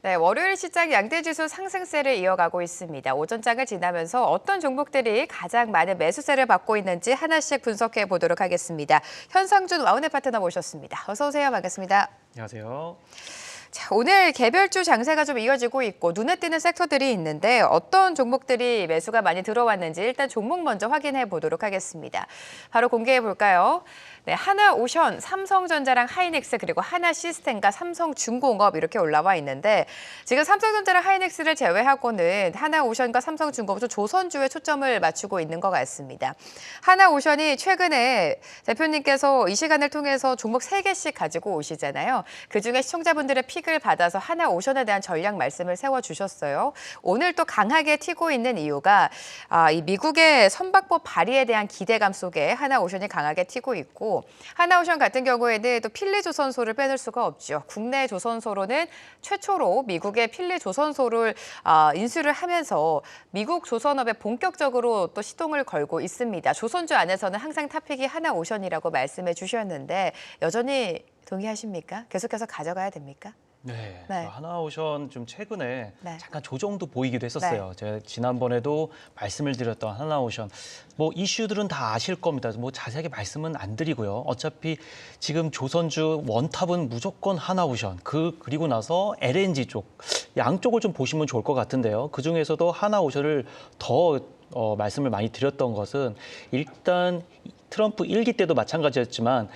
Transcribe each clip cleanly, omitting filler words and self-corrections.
네, 월요일 시장 양대지수 상승세를 이어가고 있습니다. 오전장을 지나면서 어떤 종목들이 가장 많은 매수세를 받고 있는지 하나씩 분석해 보도록 하겠습니다. 현상준 와우넷 파트너 모셨습니다. 어서 오세요. 반갑습니다. 안녕하세요. 자, 오늘 개별주 장세가 좀 이어지고 있고 눈에 띄는 섹터들이 있는데 어떤 종목들이 매수가 많이 들어왔는지 일단 종목 먼저 확인해 보도록 하겠습니다. 바로 공개해 볼까요? 네, 하나오션, 삼성전자랑 하이닉스 그리고 하나시스템과 삼성중공업 이렇게 올라와 있는데 지금 삼성전자랑 하이닉스를 제외하고는 하나오션과 삼성중공업 조선주에 초점을 맞추고 있는 것 같습니다. 하나오션이 최근에 대표님께서 이 시간을 통해서 종목 3개씩 가지고 오시잖아요. 그중에 시청자분들의 픽을 받아서 하나오션에 대한 전략 말씀을 세워주셨어요. 오늘 또 강하게 튀고 있는 이유가 이 미국의 선박법 발의에 대한 기대감 속에 하나오션이 강하게 튀고 있고 하나오션 같은 경우에는 또 필리조선소를 빼놓을 수가 없죠. 국내 조선소로는 최초로 미국의 필리조선소를 인수를 하면서 미국 조선업에 본격적으로 또 시동을 걸고 있습니다. 조선주 안에서는 항상 탑픽이 하나오션이라고 말씀해 주셨는데 여전히 동의하십니까? 계속해서 가져가야 됩니까? 네, 네. 하나오션 좀 최근에 네. 잠깐 조정도 보이기도 했었어요. 네. 제가 지난번에도 말씀을 드렸던 하나오션, 뭐 이슈들은 다 아실 겁니다. 뭐 자세하게 말씀은 안 드리고요. 어차피 지금 조선주 원탑은 무조건 하나오션, 그리고 나서 LNG 쪽 양쪽을 좀 보시면 좋을 것 같은데요. 그 중에서도 하나오션을 더 말씀을 많이 드렸던 것은 일단 트럼프 1기 때도 마찬가지였지만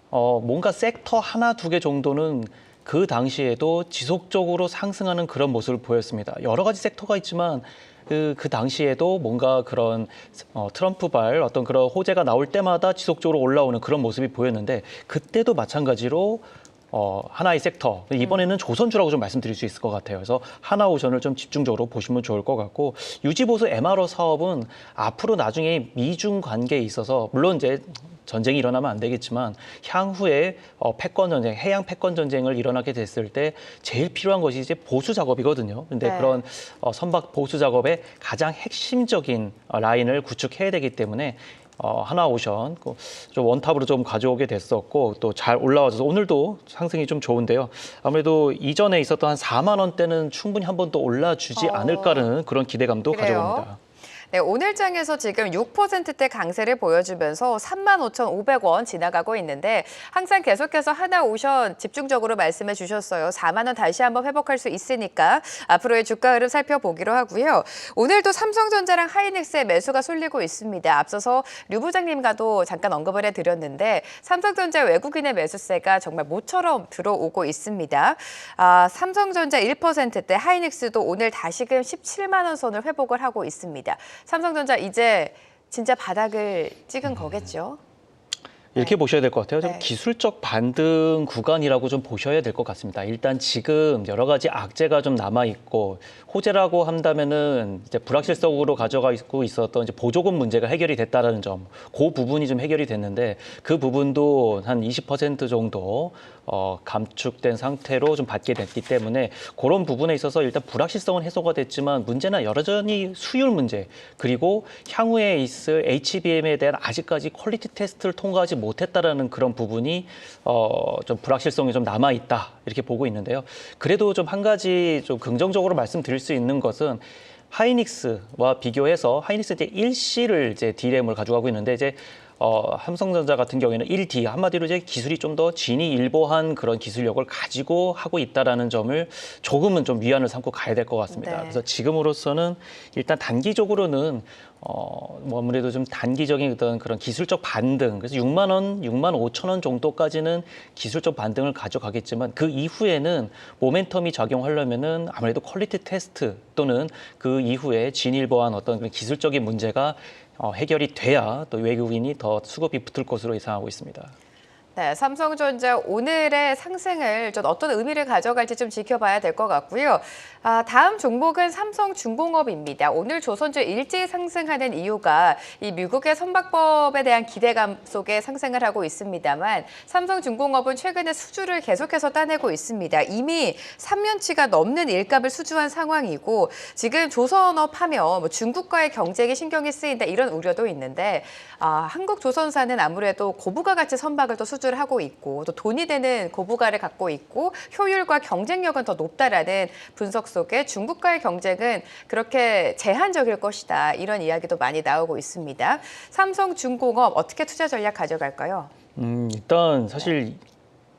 뭔가 섹터 하나, 두 개 정도는 그 당시에도 지속적으로 상승하는 그런 모습을 보였습니다. 여러 가지 섹터가 있지만 그 당시에도 뭔가 그런 트럼프발 어떤 그런 호재가 나올 때마다 지속적으로 올라오는 그런 모습이 보였는데 그때도 마찬가지로 하나의 섹터, 이번에는 조선주라고 좀 말씀드릴 수 있을 것 같아요. 그래서 하나오션을 좀 집중적으로 보시면 좋을 것 같고 유지보수 MRO 사업은 앞으로 나중에 미중 관계에 있어서 물론 이제 전쟁이 일어나면 안 되겠지만 향후에 패권 전쟁, 해양 패권 전쟁을 일어나게 됐을 때 제일 필요한 것이 이제 보수 작업이거든요. 근데 네. 그런 선박 보수 작업의 가장 핵심적인 라인을 구축해야 되기 때문에 하나오션 좀 원탑으로 좀 가져오게 됐었고 또 잘 올라와서 오늘도 상승이 좀 좋은데요. 아무래도 이전에 있었던 한 4만 원대는 충분히 한 번 더 올라주지 않을까라는 그런 기대감도 그래요? 가져봅니다. 네, 오늘 장에서 지금 6%대 강세를 보여주면서 35,500원 지나가고 있는데 항상 계속해서 하나오션 집중적으로 말씀해 주셨어요. 4만 원 다시 한번 회복할 수 있으니까 앞으로의 주가 흐름 살펴보기로 하고요. 오늘도 삼성전자랑 하이닉스의 매수가 쏠리고 있습니다. 앞서서 류 부장님과도 잠깐 언급을 해드렸는데 삼성전자 외국인의 매수세가 정말 모처럼 들어오고 있습니다. 삼성전자 1%대, 하이닉스도 오늘 다시금 17만 원 선을 회복을 하고 있습니다. 삼성전자 이제 진짜 바닥을 찍은 거겠죠? 이렇게 보셔야 될 것 같아요. 좀 네. 기술적 반등 구간이라고 좀 보셔야 될 것 같습니다. 일단 지금 여러 가지 악재가 좀 남아 있고 호재라고 한다면은 이제 불확실성으로 가져가고 있었던 이제 보조금 문제가 해결이 됐다라는 점, 그 부분이 좀 해결이 됐는데 그 부분도 한 20% 정도 감축된 상태로 좀 받게 됐기 때문에 그런 부분에 있어서 일단 불확실성은 해소가 됐지만 문제는 여전히 수율 문제 그리고 향후에 있을 HBM에 대한 아직까지 퀄리티 테스트를 통과하지 못했다라는 그런 부분이 좀 불확실성이 좀 남아 있다 이렇게 보고 있는데요. 그래도 좀 한 가지 좀 긍정적으로 말씀드릴 수 있는 것은 하이닉스와 비교해서 하이닉스 이제 1C를 이제 D램을 가져가고 있는데 이제 삼성전자 같은 경우에는 1D 한마디로 이제 기술이 좀 더 진이일보한 그런 기술력을 가지고 하고 있다라는 점을 조금은 좀 위안을 삼고 가야 될 것 같습니다. 네. 그래서 지금으로서는 일단 단기적으로는 뭐 아무래도 좀 단기적인 어떤 그런 기술적 반등, 그래서 6만 원, 6만 5천 원 정도까지는 기술적 반등을 가져가겠지만 그 이후에는 모멘텀이 작용하려면은 아무래도 퀄리티 테스트 또는 그 이후에 진일보한 어떤 그런 기술적인 문제가 해결이 돼야 또 외국인이 더 수급이 붙을 것으로 예상하고 있습니다. 네, 삼성전자 오늘의 상승을 좀 어떤 의미를 가져갈지 좀 지켜봐야 될 것 같고요. 다음 종목은 삼성중공업입니다. 오늘 조선주 일제히 상승하는 이유가 이 미국의 선박법에 대한 기대감 속에 상승을 하고 있습니다만 삼성중공업은 최근에 수주를 계속해서 따내고 있습니다. 이미 3년치가 넘는 일감을 수주한 상황이고 지금 조선업 하면 뭐 중국과의 경쟁이 신경이 쓰인다 이런 우려도 있는데 한국 조선사는 아무래도 고부가 가치 선박을 또 수주 수주를 하고 있고 또 돈이 되는 고부가를 갖고 있고 효율과 경쟁력은 더 높다라는 분석 속에 중국과의 경쟁은 그렇게 제한적일 것이다. 이런 이야기도 많이 나오고 있습니다. 삼성중공업 어떻게 투자 전략 가져갈까요? 일단 사실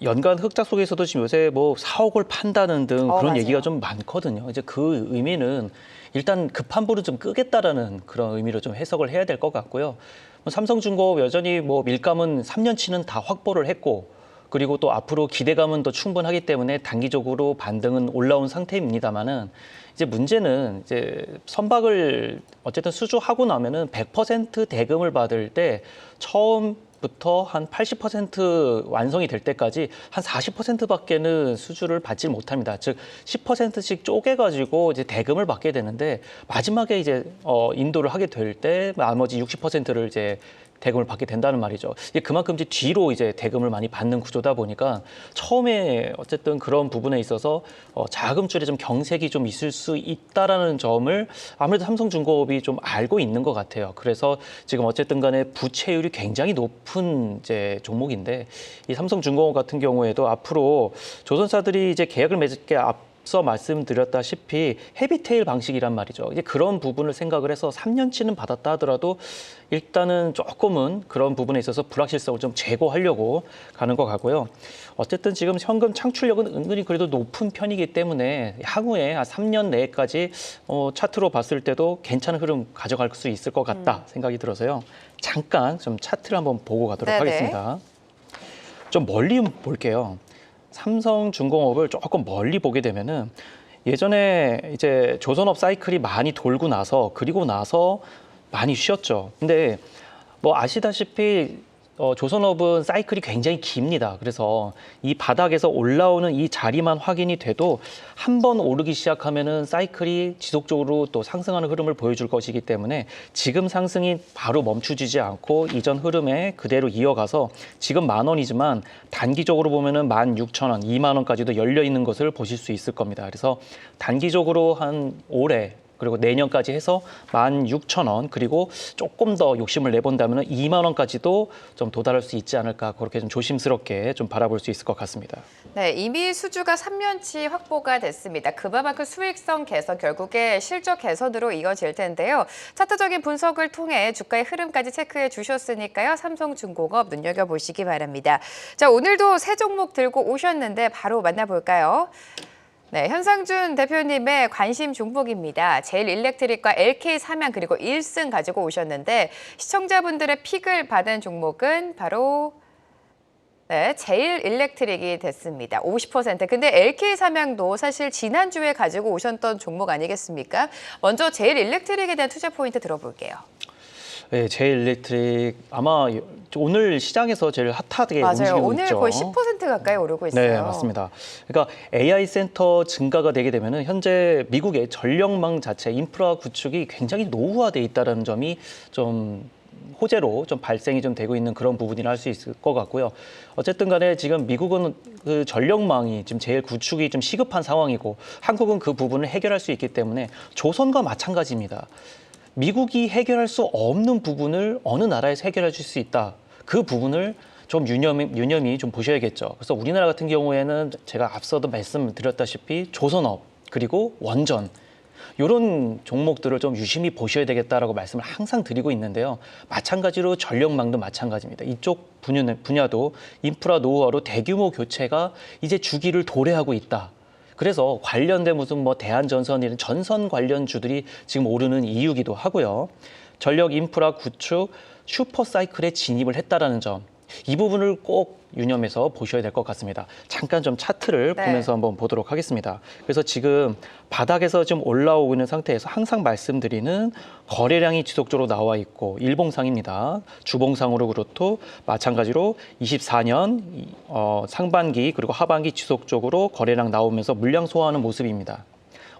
연간 흑자 속에서도 지금 요새 뭐 4억을 판다는 등 그런 맞아요. 얘기가 좀 많거든요. 이제 그 의미는 일단 급한 불은 좀 끄겠다라는 그런 의미로 좀 해석을 해야 될 것 같고요. 뭐 삼성중공업 여전히 뭐 밀감은 3년치는 다 확보를 했고 그리고 또 앞으로 기대감은 더 충분하기 때문에 단기적으로 반등은 올라온 상태입니다만은 이제 문제는 이제 선박을 어쨌든 수주하고 나면은 100% 대금을 받을 때 처음부터 한 80% 완성이 될 때까지 한 40%밖에는 수주를 받지 못합니다. 즉 10%씩 쪼개가지고 이제 대금을 받게 되는데 마지막에 이제 인도를 하게 될 때 나머지 60%를 이제 대금을 받게 된다는 말이죠. 이게 그만큼 이제 뒤로 이제 대금을 많이 받는 구조다 보니까 처음에 어쨌든 그런 부분에 있어서 자금줄에 좀 경색이 좀 있을 수 있다라는 점을 아무래도 삼성중공업이 좀 알고 있는 것 같아요. 그래서 지금 어쨌든 간에 부채율이 굉장히 높은 이제 종목인데 이 삼성중공업 같은 경우에도 앞으로 조선사들이 이제 계약을 맺을 게 앞서 말씀드렸다시피 헤비테일 방식이란 말이죠. 이제 그런 부분을 생각을 해서 3년치는 받았다 하더라도 일단은 조금은 그런 부분에 있어서 불확실성을 좀 제거하려고 가는 것 같고요. 어쨌든 지금 현금 창출력은 은근히 그래도 높은 편이기 때문에 향후에 한 3년 내까지 차트로 봤을 때도 괜찮은 흐름 가져갈 수 있을 것 같다 생각이 들어서요. 잠깐 좀 차트를 한번 보고 가도록 네네. 하겠습니다. 좀 멀리 볼게요. 삼성중공업을 조금 멀리 보게 되면은 예전에 이제 조선업 사이클이 많이 돌고 나서 그리고 나서 많이 쉬었죠. 근데 뭐 아시다시피 조선업은 사이클이 굉장히 깁니다. 그래서 이 바닥에서 올라오는 이 자리만 확인이 돼도 한 번 오르기 시작하면은 사이클이 지속적으로 또 상승하는 흐름을 보여줄 것이기 때문에 지금 상승이 바로 멈추지 않고 이전 흐름에 그대로 이어가서 지금 10,000원이지만 단기적으로 보면은 16,000원, 20,000원까지도 열려 있는 것을 보실 수 있을 겁니다. 그래서 단기적으로 한 올해 그리고 내년까지 해서 16,000원 그리고 조금 더 욕심을 내본다면 20,000원까지도 좀 도달할 수 있지 않을까 그렇게 좀 조심스럽게 좀 바라볼 수 있을 것 같습니다. 네, 이미 수주가 3년치 확보가 됐습니다. 그만큼 수익성 개선, 결국에 실적 개선으로 이어질 텐데요. 차트적인 분석을 통해 주가의 흐름까지 체크해 주셨으니까요. 삼성중공업 눈여겨보시기 바랍니다. 자, 오늘도 새 종목 들고 오셨는데 바로 만나볼까요? 네, 현상준 대표님의 관심 종목입니다. 제일일렉트릭과 LK삼양 그리고 1승 가지고 오셨는데 시청자분들의 픽을 받은 종목은 바로 네, 제일일렉트릭이 됐습니다. 50%. 근데 LK삼양도 사실 지난주에 가지고 오셨던 종목 아니겠습니까? 먼저 제일일렉트릭에 대한 투자 포인트 들어볼게요. 네, 제일일렉트릭 아마 오늘 시장에서 제일 핫하게 맞아요. 움직이고 오늘 있죠. 거의 10% 가까이 오르고 있어요. 네, 맞습니다. 그러니까 AI 센터 증가가 되게 되면은 현재 미국의 전력망 자체 인프라 구축이 굉장히 노후화돼 있다는 점이 좀 호재로 좀 발생이 좀 되고 있는 그런 부분이라 할 수 있을 것 같고요. 어쨌든 간에 지금 미국은 그 전력망이 지금 제일 구축이 좀 시급한 상황이고 한국은 그 부분을 해결할 수 있기 때문에 조선과 마찬가지입니다. 미국이 해결할 수 없는 부분을 어느 나라에서 해결해 줄 수 있다. 그 부분을 좀 유념히 좀 보셔야겠죠. 그래서 우리나라 같은 경우에는 제가 앞서도 말씀드렸다시피 조선업 그리고 원전 이런 종목들을 좀 유심히 보셔야 되겠다라고 말씀을 항상 드리고 있는데요. 마찬가지로 전력망도 마찬가지입니다. 이쪽 분야도 인프라 노후화로 대규모 교체가 이제 주기를 도래하고 있다. 그래서 관련된 무슨 뭐 대한전선 이런 전선 관련주들이 지금 오르는 이유기도 하고요. 전력 인프라 구축 슈퍼 사이클에 진입을 했다라는 점. 이 부분을 꼭 유념해서 보셔야 될 것 같습니다. 잠깐 좀 차트를 네. 보면서 한번 보도록 하겠습니다. 그래서 지금 바닥에서 좀 올라오고 있는 상태에서 항상 말씀드리는 거래량이 지속적으로 나와 있고 일봉상입니다. 주봉상으로 그렇고 마찬가지로 24년 상반기 그리고 하반기 지속적으로 거래량 나오면서 물량 소화하는 모습입니다.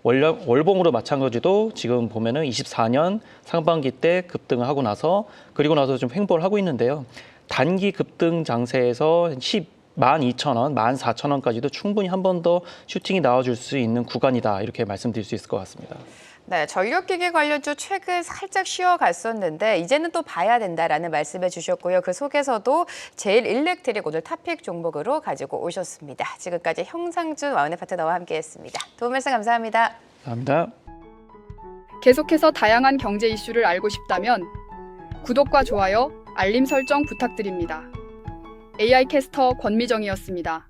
월봉으로 마찬가지도 지금 보면은 24년 상반기 때 급등을 하고 나서 그리고 나서 좀 횡보를 하고 있는데요. 단기 급등 장세에서 12,000원, 14,000원까지도 충분히 한 번 더 슈팅이 나와줄 수 있는 구간이다. 이렇게 말씀드릴 수 있을 것 같습니다. 네, 전력기기 관련주 최근 살짝 쉬어갔었는데 이제는 또 봐야 된다라는 말씀해 주셨고요. 그 속에서도 제일일렉트릭 오늘 탑픽 종목으로 가지고 오셨습니다. 지금까지 형상준 와운의 파트너와 함께했습니다. 도움 말씀 감사합니다. 감사합니다. 계속해서 다양한 경제 이슈를 알고 싶다면 구독과 좋아요, 알림 설정 부탁드립니다. AI 캐스터 권미정이었습니다.